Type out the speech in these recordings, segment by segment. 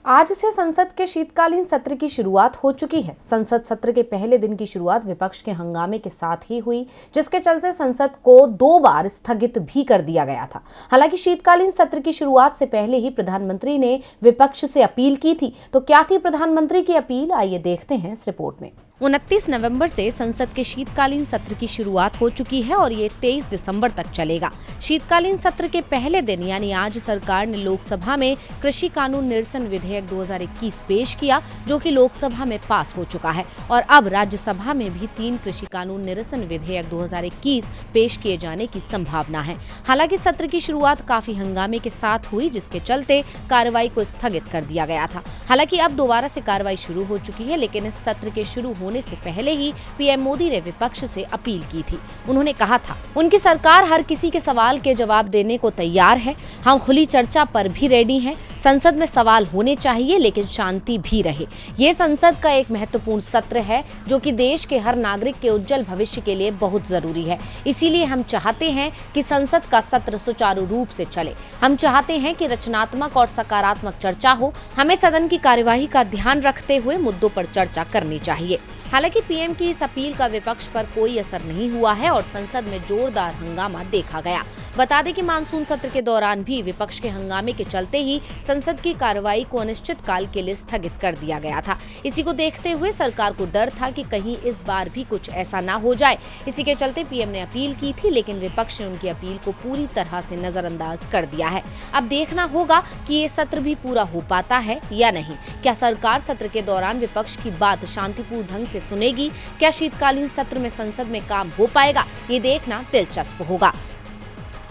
आज से संसद के शीतकालीन सत्र की शुरुआत हो चुकी है। संसद सत्र के पहले दिन की शुरुआत विपक्ष के हंगामे के साथ ही हुई, जिसके चलते संसद को 2 बार स्थगित भी कर दिया गया था। हालांकि शीतकालीन सत्र की शुरुआत से पहले ही प्रधानमंत्री ने विपक्ष से अपील की थी। तो क्या थी प्रधानमंत्री की अपील, आइए देखते हैं इस रिपोर्ट में। 29 नवंबर से संसद के शीतकालीन सत्र की शुरुआत हो चुकी है और ये 23 दिसंबर तक चलेगा। शीतकालीन सत्र के पहले दिन यानी आज सरकार ने लोकसभा में कृषि कानून निरसन विधेयक 2021 पेश किया, जो कि लोकसभा में पास हो चुका है और अब राज्यसभा में भी 3 कृषि कानून निरसन विधेयक 2021 पेश किए जाने की संभावना है। हालांकि सत्र की शुरुआत काफी हंगामे के साथ हुई, जिसके चलते कार्रवाई को स्थगित कर दिया गया था। हालांकि अब दोबारा से कार्रवाई शुरू हो चुकी है, लेकिन इस सत्र के शुरू होने से पहले ही पीएम मोदी ने विपक्ष से अपील की थी। उन्होंने कहा था, उनकी सरकार हर किसी के सवाल के जवाब देने को तैयार है। हम खुली चर्चा पर भी रेडी हैं। संसद में सवाल होने चाहिए, लेकिन शांति भी रहे। ये संसद का एक महत्वपूर्ण सत्र है, जो कि देश के हर नागरिक के उज्जवल भविष्य के लिए बहुत जरूरी है। इसीलिए हम चाहते हैं कि संसद का सत्र सुचारू रूप से चले। हम चाहते हैं कि रचनात्मक और सकारात्मक चर्चा हो। हमें सदन की कार्यवाही का ध्यान रखते हुए मुद्दों पर चर्चा करनी चाहिए। हालांकि पीएम की इस अपील का विपक्ष पर कोई असर नहीं हुआ है और संसद में जोरदार हंगामा देखा गया। बता दें कि मानसून सत्र के दौरान भी विपक्ष के हंगामे के चलते ही संसद की कार्रवाई को अनिश्चित काल के लिए स्थगित कर दिया गया था। इसी को देखते हुए सरकार को डर था कि कहीं इस बार भी कुछ ऐसा ना हो जाए। इसी के चलते पीएम ने अपील की थी, लेकिन विपक्ष ने उनकी अपील को पूरी तरह से नजरअंदाज कर दिया है। अब देखना होगा कि ये सत्र भी पूरा हो पाता है या नहीं। क्या सरकार सत्र के दौरान विपक्ष की बात शांतिपूर्ण ढंग से सुनेगी? क्या शीतकालीन सत्र में संसद में काम हो पाएगा? ये देखना दिलचस्प होगा।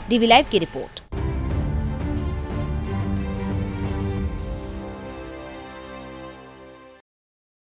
डीवी लाइव की रिपोर्ट।